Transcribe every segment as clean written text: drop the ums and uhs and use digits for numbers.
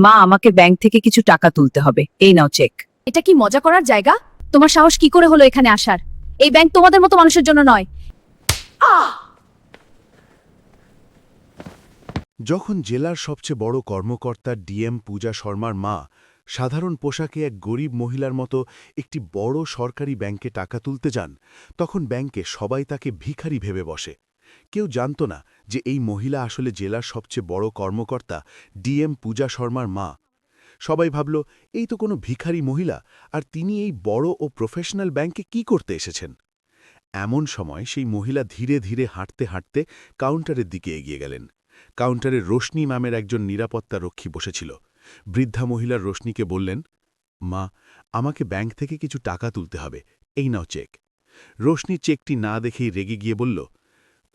মা, আমাকে ব্যাংক থেকে কিছু টাকা তুলতে হবে, এই নাও চেক। এটা কি মজা করার জায়গা? তোমার সাহস কি করে হলো এখানে আসার? এই ব্যাংক তোমাদের মতো মানুষের জন্য নয়। যখন জেলার সবচেয়ে বড় কর্মকর্তা ডিএম পূজা শর্মার মা সাধারণ পোশাকে এক গরিব মহিলার মতো একটি বড় সরকারি ব্যাংকে টাকা তুলতে যান, তখন ব্যাংকে সবাই তাকে ভিখারি ভেবে বসে। কেউ জানত না যে এই মহিলা আসলে জেলার সবচেয়ে বড় কর্মকর্তা ডিএম পূজা শর্মার মা। সবাই ভাবল, এই তো কোনো ভিখারি মহিলা, আর তিনি এই বড় ও প্রফেশনাল ব্যাংকে কি করতে এসেছেন। এমন সময় সেই মহিলা ধীরে ধীরে হাঁটতে হাঁটতে কাউন্টারের দিকে এগিয়ে গেলেন। কাউন্টারে রোশনি নামের একজন নিরাপত্তা রক্ষী বসেছিল। বৃদ্ধা মহিলার রোশনিকে বললেন, মা, আমাকে ব্যাংক থেকে কিছু টাকা তুলতে হবে, এই নাও চেক। রোশনি চেকটি না দেখেই রেগে গিয়ে বলল,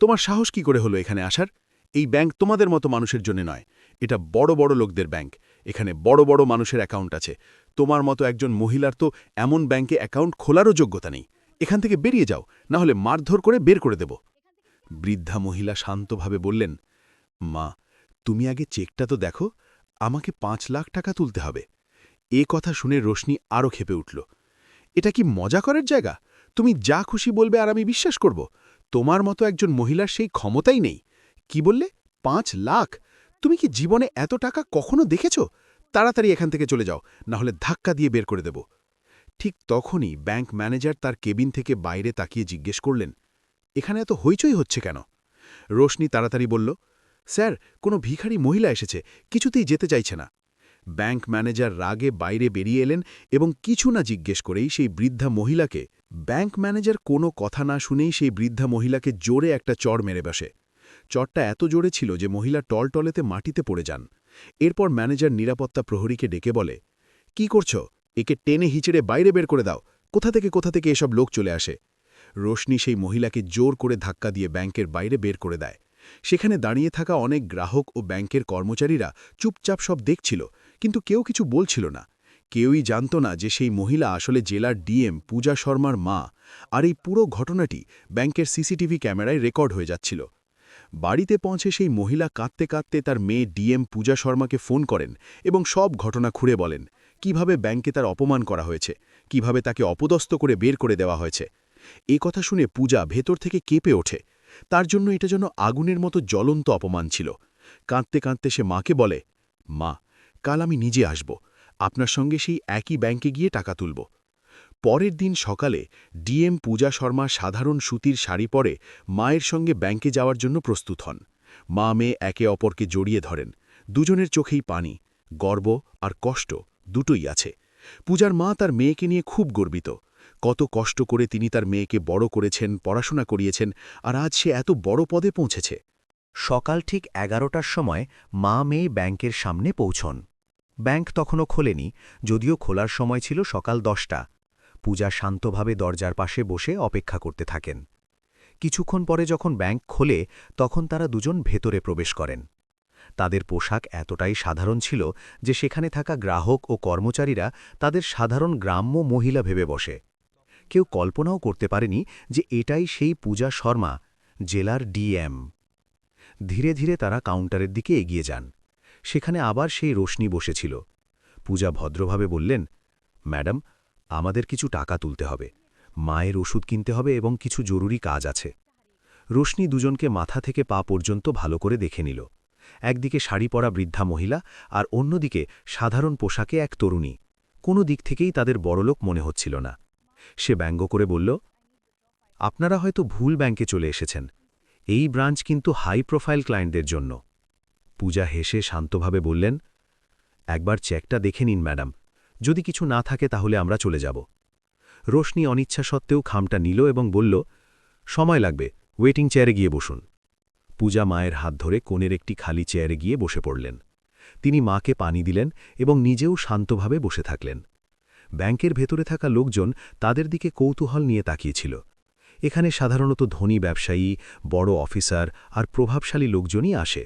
তোমার সাহস কি করে হলো এখানে আসার? এই ব্যাংক তোমাদের মতো মানুষের জন্য নয়, এটা বড় বড় লোকদের ব্যাংক। এখানে বড় বড় মানুষের অ্যাকাউন্ট আছে। তোমার মতো একজন মহিলার তো এমন ব্যাংকে অ্যাকাউন্ট খোলারও যোগ্যতা নেই। এখান থেকে বেরিয়ে যাও, না হলে মারধর করে বের করে দেব। বৃদ্ধা মহিলা শান্তভাবে বললেন, মা, তুমি আগে চেকটা তো দেখো, আমাকে ৫ লাখ টাকা তুলতে হবে। এ কথা শুনে রোশনি আরও ক্ষেপে উঠল। এটা কি মজা করার জায়গা? তুমি যা খুশি বলবে আর আমি বিশ্বাস করব? তোমার মতো একজন মহিলার সেই ক্ষমতাই নেই। কি বললে? ৫ লাখ? তুমি কি জীবনে এত টাকা কখনো দেখেছ? তাড়াতাড়ি এখান থেকে চলে যাও, না হলে ধাক্কা দিয়ে বের করে দেব। ঠিক তখনই ব্যাংক ম্যানেজার তার কেবিন থেকে বাইরে তাকিয়ে জিজ্ঞেস করলেন, এখানে এত হইচই হচ্ছে কেন? রোশনি তাড়াতাড়ি বলল, স্যার, কোনো ভিখারি মহিলা এসেছে, কিছুতেই যেতে চাইছে না। ব্যাংক ম্যানেজার রাগে বাইরে বেরিয়ে এলেন এবং কিছু না জিজ্ঞেস করেই সেই বৃদ্ধা মহিলাকে ব্যাংক ম্যানেজার কোনো কথা না শুনেই সেই বৃদ্ধা মহিলাকে জোরে একটা চড় মেরে বসে। চড়টা এত জোরে ছিল যে মহিলা টলটলেতে মাটিতে পড়ে যান। এরপর ম্যানেজার নিরাপত্তা প্রহরীকে ডেকে বলে, কি করছো? একে টেনে হিচড়ে বাইরে বের করে দাও। কোথা থেকে এসব লোক চলে আসে? রোশনি সেই মহিলাকে জোর করে ধাক্কা দিয়ে ব্যাংকের বাইরে বের করে দেয়। সেখানে দাঁড়িয়ে থাকা অনেক গ্রাহক ও ব্যাংকের কর্মচারীরা চুপচাপ সব দেখছিল, কিন্তু কেউ কিছু বলছিল না। কেউই জানত না যে সেই মহিলা আসলে জেলার ডিএম পূজা শর্মার মা, আর এই পুরো ঘটনাটি ব্যাংকের সিসিটিভি ক্যামেরায় রেকর্ড হয়ে যাচ্ছিল। বাড়িতে পৌঁছে সেই মহিলা কাঁদতে কাঁদতে তার মেয়ে ডিএম পূজা শর্মাকে ফোন করেন এবং সব ঘটনা খুঁড়ে বলেন, কিভাবে ব্যাংকে তার অপমান করা হয়েছে, কিভাবে তাকে অপদস্থ করে বের করে দেওয়া হয়েছে। এই কথা শুনে পূজা ভেতর থেকে কেঁপে ওঠে। তার জন্য এটা যেন আগুনের মতো জ্বলন্ত অপমান ছিল। কাঁদতে কাঁদতে সে মাকে বলে, মা, কাল আমি নিজে আসব, আপনার সঙ্গে সেই একই ব্যাংকে গিয়ে টাকা তুলব। পরের দিন সকালে ডিএম পূজা শর্মা সাধারণ সুতির শাড়ি পরে মায়ের সঙ্গে ব্যাংকে যাওয়ার জন্য প্রস্তুত হন। মা মেয়ে একে অপরকে জড়িয়ে ধরেন। দুজনের চোখেই পানি, গর্ব আর কষ্ট দুটোই আছে। পূজার মা তার মেয়েকে নিয়ে খুব গর্বিত। কত কষ্ট করে তিনি তার মেয়েকে বড় করেছেন, পড়াশোনা করিয়েছেন, আর আজ সে এত বড় পদে পৌঁছেছে। সকাল ঠিক ১১টার সময় মা মেয়ে ব্যাংকের সামনে পৌঁছন। ব্যাংক তখনও খোলেনি, যদিও খোলার সময় ছিল সকাল ১০টা। পূজা শান্তভাবে দরজার পাশে বসে অপেক্ষা করতে থাকেন। কিছুক্ষণ পরে যখন ব্যাংক খোলে, তখন তারা দুজন ভেতরে প্রবেশ করেন। তাদের পোশাক এতটাই সাধারণ ছিল যে সেখানে থাকা গ্রাহক ও কর্মচারীরা তাদের সাধারণ গ্রাম্য মহিলা ভেবে বসে। কেউ কল্পনাও করতে পারেনি যে এটাই সেই পূজা শর্মা, জেলার ডিএম। ধীরে ধীরে তারা কাউন্টারের দিকে এগিয়ে যান। সেখানে আবার সেই রোশনি বসেছিল। পূজা ভদ্রভাবে বললেন, ম্যাডাম, আমাদের কিছু টাকা তুলতে হবে, মায়ের ওষুধ কিনতে হবে এবং কিছু জরুরি কাজ আছে। রোশনি দুজনকে মাথা থেকে পা পর্যন্ত ভালো করে দেখে নিল। একদিকে শাড়ি পরা বৃদ্ধা মহিলা, আর অন্যদিকে সাধারণ পোশাকে এক তরুণী। কোনো দিক থেকেই তাদের বড়লোক মনে হচ্ছিল না। সে ব্যঙ্গ করে বলল, আপনারা হয়তো ভুল ব্যাংকে চলে এসেছেন। এই ব্রাঞ্চ কিন্তু হাই প্রোফাইল ক্লায়েন্টদের জন্য। পূজা হেসে শান্তভাবে বললেন, একবার চেকটা দেখে নিন ম্যাডাম, যদি কিছু না থাকে তাহলে আমরা চলে যাব। রোশনি অনিচ্ছা সত্ত্বেও খামটা নিল এবং বলল, সময় লাগবে, ওয়েটিং চেয়ারে গিয়ে বসুন। পূজা মায়ের হাত ধরে কোণের একটি খালি চেয়ারে গিয়ে বসে পড়লেন। তিনি মাকে পানি দিলেন এবং নিজেও শান্তভাবে বসে থাকলেন। ব্যাংকের ভেতরে থাকা লোকজন তাদের দিকে কৌতূহল নিয়ে তাকিয়েছিল। এখানে সাধারণত ধনী ব্যবসায়ী, বড় অফিসার আর প্রভাবশালী লোকজনই আসে।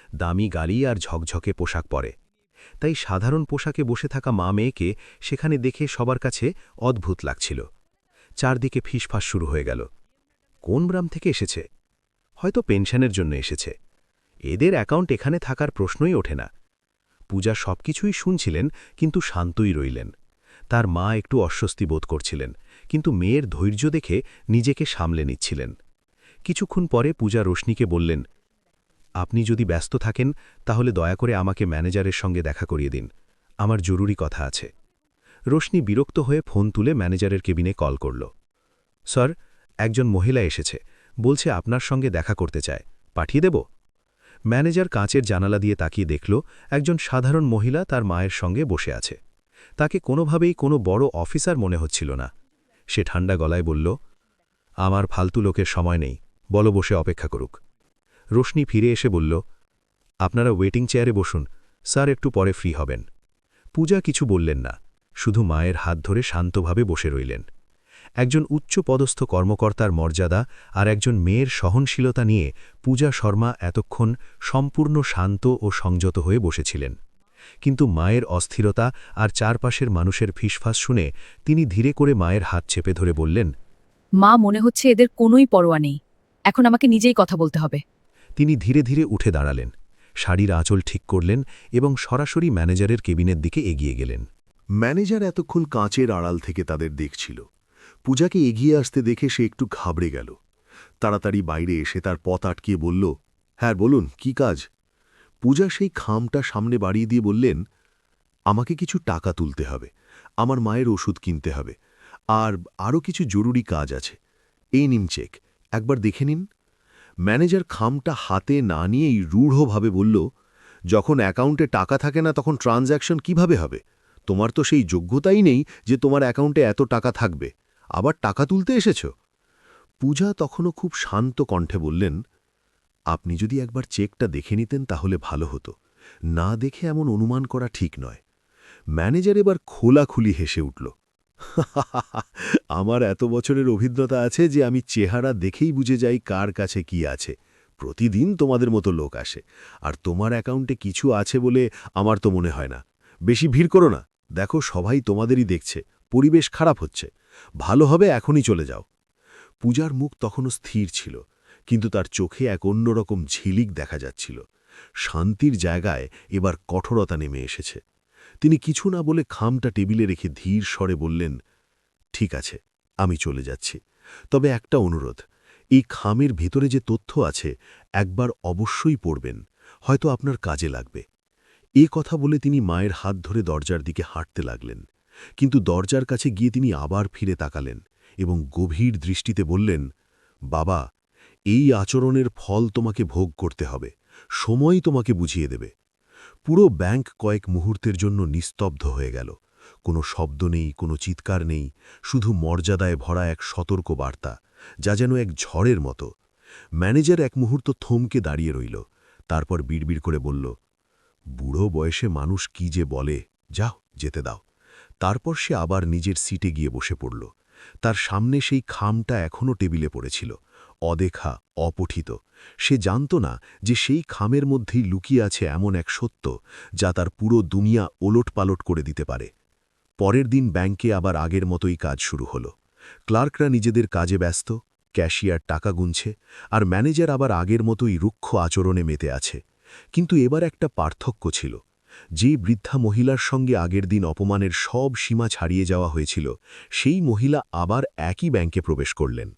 দামি গাড়ি আর ঝকঝকে পোশাক পরে। তাই সাধারণ পোশাকে বসে থাকা মা মেয়েকে সেখানে দেখে সবার কাছে অদ্ভুত লাগছিল। চারদিকে ফিসফাস শুরু হয়ে গেল। কোন গ্রাম থেকে এসেছে? হয়তো পেনশনের জন্য এসেছে। এদের অ্যাকাউন্ট এখানে থাকার প্রশ্নই ওঠে না। পূজা সবকিছুই শুনছিলেন, কিন্তু শান্তই রইলেন। তার মা একটু অস্বস্তি বোধ করছিলেন, কিন্তু মেয়ের ধৈর্য দেখে নিজেকে সামলে নিচ্ছিলেন। কিছুক্ষণ পরে পূজা রোশনিকে বললেন, আপনি যদি ব্যস্ত থাকেন তাহলে দয়া করে আমাকে ম্যানেজারের সঙ্গে দেখা করিয়ে দিন, আমার জরুরি কথা আছে। রোশনি বিরক্ত হয়ে ফোন তুলে ম্যানেজারের কেবিনে কল করল। স্যার, একজন মহিলা এসেছে, বলছে আপনার সঙ্গে দেখা করতে চায়, পাঠিয়ে দেব? ম্যানেজার কাঁচের জানালা দিয়ে তাকিয়ে দেখল একজন সাধারণ মহিলা তার মায়ের সঙ্গে বসে আছে। তাকে কোনোভাবেই কোনো বড় অফিসার মনে হচ্ছিল না। সে ঠান্ডা গলায় বলল, আমার ফালতু লোকের সময় নেই, বলো বসে অপেক্ষা করুক। রোশনি ফিরে এসে বলল, আপনারা ওয়েটিং চেয়ারে বসুন, স্যার একটু পরে ফ্রি হবেন। পূজা কিছু বললেন না, শুধু মায়ের হাত ধরে শান্তভাবে বসে রইলেন। একজন উচ্চপদস্থ কর্মকর্তার মর্যাদা আর একজন মেয়ের সহনশীলতা নিয়ে পূজা শর্মা এতক্ষণ সম্পূর্ণ শান্ত ও সংযত হয়ে বসেছিলেন। কিন্তু মায়ের অস্থিরতা আর চারপাশের মানুষের ফিসফাস শুনে তিনি ধীরে করে মায়ের হাত চেপে ধরে বললেন, মা, মনে হচ্ছে এদের কোনোই পরোয়া নেই। এখন আমাকে নিজেই কথা বলতে হবে। তিনি ধীরে ধীরে উঠে দাঁড়ালেন, শাড়ির আঁচল ঠিক করলেন এবং সরাসরি ম্যানেজারের কেবিনের দিকে এগিয়ে গেলেন। ম্যানেজার এতক্ষণ কাঁচের আড়াল থেকে তাদের দেখছিল। পূজাকে এগিয়ে আসতে দেখে সে একটু ঘাবড়ে গেল। তাড়াতাড়ি বাইরে এসে তার পথ আটকিয়ে বলল, হ্যাঁ বলুন, কি কাজ? পূজা সেই খামটা সামনে বাড়িয়ে দিয়ে বললেন, আমাকে কিছু টাকা তুলতে হবে, আমার মায়ের ওষুধ কিনতে হবে, আর আরও কিছু জরুরি কাজ আছে। এই নিন চেক, একবার দেখে নিন। ম্যানেজার খামটা হাতে না নিয়েই রূঢ়ভাবে বলল, যখন অ্যাকাউন্টে টাকা থাকে না তখন ট্রানজ্যাকশন কিভাবে হবে? তোমার তো সেই যোগ্যতাই নেই যে তোমার অ্যাকাউন্টে এত টাকা থাকবে, আবার টাকা তুলতে এসেছ। পূজা তখনও খুব শান্ত কণ্ঠে বললেন, আপনি যদি একবার চেকটা দেখে নিতেন তাহলে ভালো হতো, না দেখে এমন অনুমান করা ঠিক নয়। ম্যানেজার এবার খোলাখুলি হেসে উঠল, আমার এত বছরের অভিজ্ঞতা আছে যে আমি চেহারা দেখেই বুঝে যাই কার কাছে কি আছে। প্রতিদিন তোমাদের মতো লোক আসে, আর তোমার অ্যাকাউন্টে কিছু আছে বলে আমার তো মনে হয় না। বেশি ভিড় করো না, দেখো সবাই তোমাদেরই দেখছে, পরিবেশ খারাপ হচ্ছে, ভালো হবে এখনই চলে যাও। পূজার মুখ তখনও স্থির ছিল, কিন্তু তার চোখে এক অন্যরকম ঝিলিক দেখা যাচ্ছিল। শান্তির জায়গায় এবার কঠোরতা নেমে এসেছে। তিনি কিছু না বলে খামটা টেবিলে রেখে ধীর স্বরে বললেন, ঠিক আছে, আমি চলে যাচ্ছি, তবে একটা অনুরোধ, এই খামের ভেতরে যে তথ্য আছে একবার অবশ্যই পড়বেন, হয়তো আপনার কাজে লাগবে। এ কথা বলে তিনি মায়ের হাত ধরে দরজার দিকে হাঁটতে লাগলেন, কিন্তু দরজার কাছে গিয়ে তিনি আবার ফিরে তাকালেন এবং গভীর দৃষ্টিতে বললেন, বাবা, এই আচরণের ফল তোমাকে ভোগ করতে হবে, সময় তোমাকে বুঝিয়ে দেবে। পুরো ব্যাংক কয়েক মুহূর্তের জন্য নিস্তব্ধ হয়ে গেল। কোনো শব্দ নেই, কোনো চিৎকার নেই, শুধু মর্যাদায় ভরা এক সতর্ক বার্তা, যা যেন এক ঝড়ের মতো। ম্যানেজার এক মুহূর্ত থমকে দাঁড়িয়ে রইল, তারপর বিড়বিড় করে বলল, বুড়ো বয়সে মানুষ কি যে বলে, যাও যেতে দাও। তারপর সে আবার নিজের সিটে গিয়ে বসে পড়ল। তার সামনে সেই খামটা এখনও টেবিলে পড়েছিল, অদেখা, অপঠিত। সে জানত না যে সেই খামের মধ্যেই লুকিয়ে আছে এমন এক সত্য যা তার পুরো দুনিয়া ওলটপালট করে দিতে পারে। পরের দিন ব্যাংকে আবার আগের মতোই কাজ শুরু হলো। ক্লার্করা নিজেদের কাজে ব্যস্ত, ক্যাশিয়ার টাকা গুনছে, আর ম্যানেজার আবার আগের মতোই রুক্ষ আচরণে মেতে আছে। কিন্তু এবার একটা পার্থক্য ছিল। যে বৃদ্ধা মহিলার সঙ্গে আগের দিন অপমানের সব সীমা ছাড়িয়ে যাওয়া হয়েছিল, সেই মহিলা আবার একই ব্যাংকে প্রবেশ করলেন।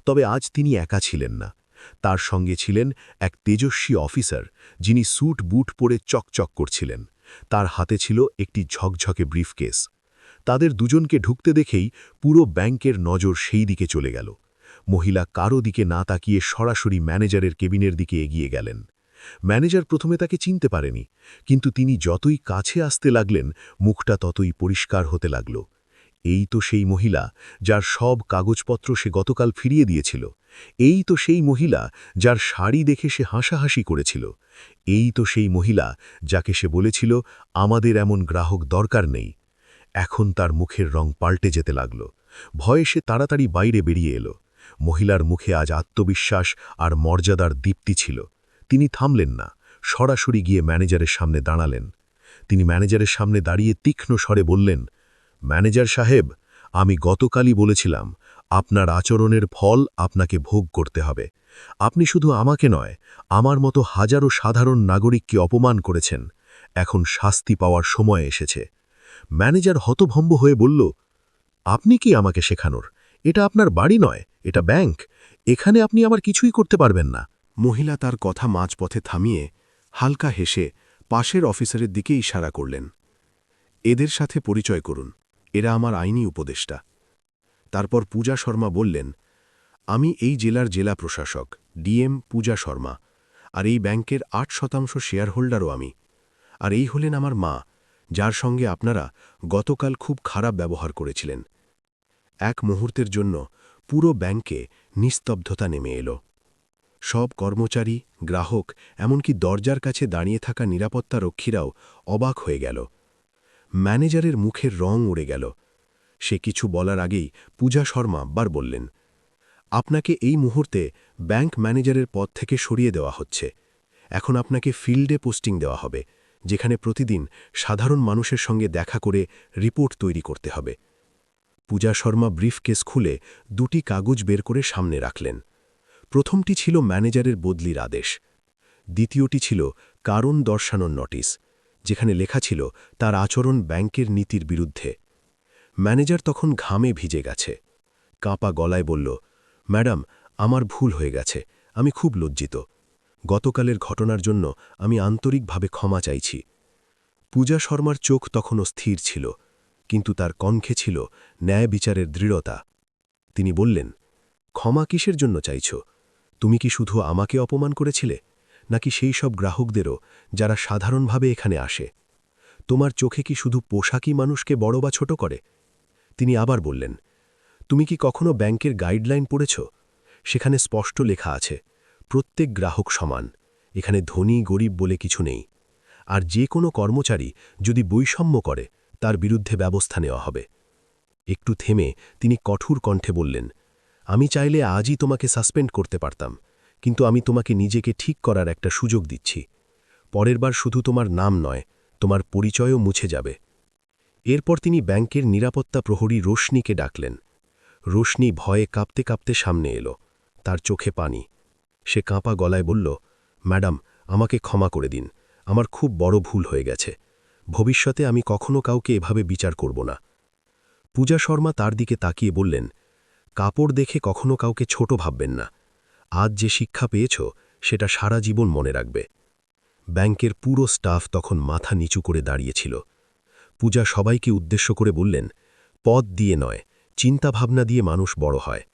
তবে আজ তিনি একা ছিলেন না, তার সঙ্গে ছিলেন এক তেজস্বী অফিসার, যিনি স্যুট বুট পরে চকচক করছিলেন। তার হাতে ছিল একটি ঝকঝকে ব্রিফকেস। তাদের দুজনকে ঢুকতে দেখেই পুরো ব্যাংকের নজর সেই দিকে চলে গেল। মহিলা কারো দিকে না তাকিয়ে সরাসরি ম্যানেজারের কেবিনের দিকে এগিয়ে গেলেন। ম্যানেজার প্রথমে তাকে চিনতে পারেনি, কিন্তু তিনি যতই কাছে আসতে লাগলেন মুখটা ততই পরিষ্কার হতে লাগল। এই তো সেই মহিলা যার সব কাগজপত্র সে গতকাল ফিরিয়ে দিয়েছিল। এই তো সেই মহিলা যার শাড়ি দেখে সে হাসাহাসি করেছিল। এই তো সেই মহিলা যাকে সে বলেছিল, আমাদের এমন গ্রাহক দরকার নেই। এখন তার মুখের রং পাল্টে যেতে লাগল। ভয়ে সে তাড়াতাড়ি বাইরে বেরিয়ে এলো। মহিলার মুখে আজ আত্মবিশ্বাস আর মর্যাদার দীপ্তি ছিল। তিনি থামলেন না, সরাসরি গিয়ে ম্যানেজারের সামনে দাঁড়ালেন। তিনি ম্যানেজারের সামনে দাঁড়িয়ে তীক্ষ্ণ স্বরে বললেন, ম্যানেজার সাহেব, আমি গতকালই বলেছিলাম আপনার আচরণের ফল আপনাকে ভোগ করতে হবে। আপনি শুধু আমাকে নয়, আমার মতো হাজারো সাধারণ নাগরিককে অপমান করেছেন। এখন শাস্তি পাওয়ার সময় এসেছে। ম্যানেজার হতভম্ব হয়ে বলল, আপনি কি আমাকে শেখানোর? এটা আপনার বাড়ি নয়, এটা ব্যাংক। এখানে আপনি আমার কিছুই করতে পারবেন না। মহিলা তার কথা মাঝপথে থামিয়ে হালকা হেসে পাশের অফিসারের দিকে ইশারা করলেন, এদের সাথে পরিচয় করুন, এরা আমার আইনি উপদেষ্টা। তারপর পূজা শর্মা বললেন, আমি এই জেলার জেলা প্রশাসক ডিএম পূজা শর্মা, আর এই ব্যাংকের ৮% শেয়ার হোল্ডারও আমি। আর এই হলেন আমার মা, যার সঙ্গে আপনারা গতকাল খুব খারাপ ব্যবহার করেছিলেন। এক মুহূর্তের জন্য পুরো ব্যাংকে নিস্তব্ধতা নেমে এলো। সব কর্মচারী, গ্রাহক, এমনকি দরজার কাছে দাঁড়িয়ে থাকা নিরাপত্তা রক্ষীরাও অবাক হয়ে গেল। ম্যানেজারের মুখের রং উড়ে গেল। সে কিছু বলার আগেই পূজা শর্মা আবার বললেন, আপনাকে এই মুহূর্তে ব্যাংক ম্যানেজারের পদ থেকে সরিয়ে দেওয়া হচ্ছে। এখন আপনাকে ফিল্ডে পোস্টিং দেওয়া হবে, যেখানে প্রতিদিন সাধারণ মানুষের সঙ্গে দেখা করে রিপোর্ট তৈরি করতে হবে। পূজা শর্মা ব্রিফকেস খুলে 2টি কাগজ বের করে সামনে রাখলেন। প্রথমটি ছিল ম্যানেজারের বদলির আদেশ। দ্বিতীয়টি ছিল কারণ দর্শানোর নোটিশ, যেখানে লেখা ছিল তার আচরণ ব্যাংকের নীতির বিরুদ্ধে। ম্যানেজার তখন ঘামে ভিজে গেছে। কাঁপা গলায় বলল, ম্যাডাম, আমার ভুল হয়ে গেছে, আমি খুব লজ্জিত। গতকালের ঘটনার জন্য আমি আন্তরিকভাবে ক্ষমা চাইছি। পূজা শর্মার চোখ তখনও স্থির ছিল, কিন্তু তার কণ্ঠে ছিল ন্যায় বিচারের দৃঢ়তা। তিনি বললেন, ক্ষমা কিসের জন্য চাইছ? তুমি কি শুধু আমাকে অপমান করেছিলে, নাকি সেই সব গ্রাহকদেরও যারা সাধারণভাবে এখানে আসে? তোমার চোখে কি শুধু পোশাকই মানুষকে বড় বা ছোট করে? তিনি আবার বললেন, তুমি কি কখনো ব্যাংকের গাইডলাইন পড়েছ? সেখানে স্পষ্ট লেখা আছে, প্রত্যেক গ্রাহক সমান, এখানে ধনী গরিব বলে কিছু নেই। আর যে কোনো কর্মচারী যদি বৈষম্য করে, তার বিরুদ্ধে ব্যবস্থা নেওয়া হবে। একটু থেমে তিনি কঠোর কণ্ঠে বললেন, আমি চাইলে আজই তোমাকে সাসপেন্ড করতে পারতাম, কিন্তু আমি তোমাকে নিজেকে ঠিক করার একটা সুযোগ দিচ্ছি। পরের বার শুধু তোমার নাম নয়, তোমার পরিচয়ও মুছে যাবে। এরপর তিনি ব্যাংকের নিরাপত্তা প্রহরী রোশনীকে ডাকলেন। রোশনী ভয়ে কাঁপতে কাঁপতে সামনে এলো, তার চোখে পানি। সে কাঁপা গলায় বলল, ম্যাডাম, আমাকে ক্ষমা করে দিন, আমার খুব বড় ভুল হয়ে গেছে। ভবিষ্যতে আমি কখনো কাউকে এভাবে বিচার করব না। পূজা শর্মা তার দিকে তাকিয়ে বললেন, কাপড় দেখে কখনো কাউকে ছোট ভাববেন না। আজ যে শিক্ষা পেয়েছ, সেটা সারা জীবন মনে রাখবে। ব্যাংকের পুরো স্টাফ তখন মাথা নিচু করে দাঁড়িয়েছিল। পূজা সবাইকে উদ্দেশ্য করে বললেন, পদ দিয়ে নয়, চিন্তাভাবনা দিয়ে মানুষ বড় হয়।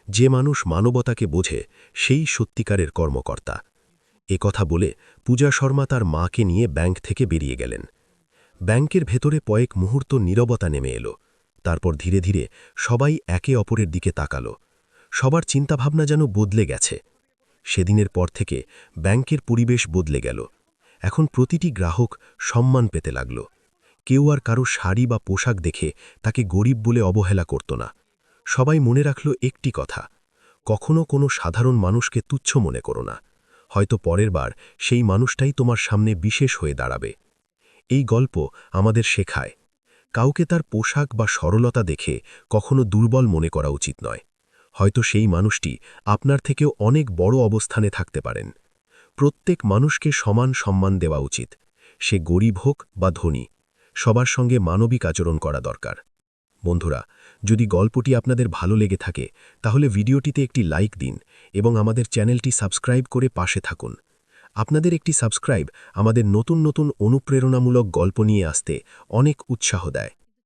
যে মানুষ মানবতাকে বোঝে, সেই সত্যিকারের কর্মকর্তা। এ কথা বলে পূজা শর্মা তার মাকে নিয়ে ব্যাংক থেকে বেরিয়ে গেলেন। ব্যাংকের ভেতরে কয়েক মুহূর্ত নীরবতা নেমে এলো। তারপর ধীরে ধীরে সবাই একে অপরের দিকে তাকালো। সবার চিন্তাভাবনা যেন বদলে গেছে। সেদিনের পর থেকে ব্যাংকের পরিবেশ বদলে গেল। এখন প্রতিটি গ্রাহক সম্মান পেতে লাগল। কেউ আর কারো শাড়ি বা পোশাক দেখে তাকে গরিব বলে অবহেলা করত না। সবাই মনে রাখল একটি কথা, কখনো কোনো সাধারণ মানুষকে তুচ্ছ মনে করো না। হয়তো পরের বার সেই মানুষটাই তোমার সামনে বিশেষ হয়ে দাঁড়াবে। এই গল্প আমাদের শেখায়, কাউকে তার পোশাক বা সরলতা দেখে কখনো দুর্বল মনে করা উচিত নয়। হয়তো সেই মানুষটি আপনার থেকেও অনেক বড় অবস্থানে থাকতে পারেন। প্রত্যেক মানুষকে সমান সম্মান দেওয়া উচিত, সে গরিব হোক বা ধনী। সবার সঙ্গে মানবিক আচরণ করা দরকার। বন্ধুরা, যদি গল্পটি আপনাদের ভালো লেগে থাকে, তাহলে ভিডিওটিতে একটি লাইক দিন এবং আমাদের চ্যানেলটি সাবস্ক্রাইব করে পাশে থাকুন। আপনাদের একটি সাবস্ক্রাইব আমাদের নতুন নতুন অনুপ্রেরণামূলক গল্প নিয়ে আসতে অনেক উৎসাহ দেয়।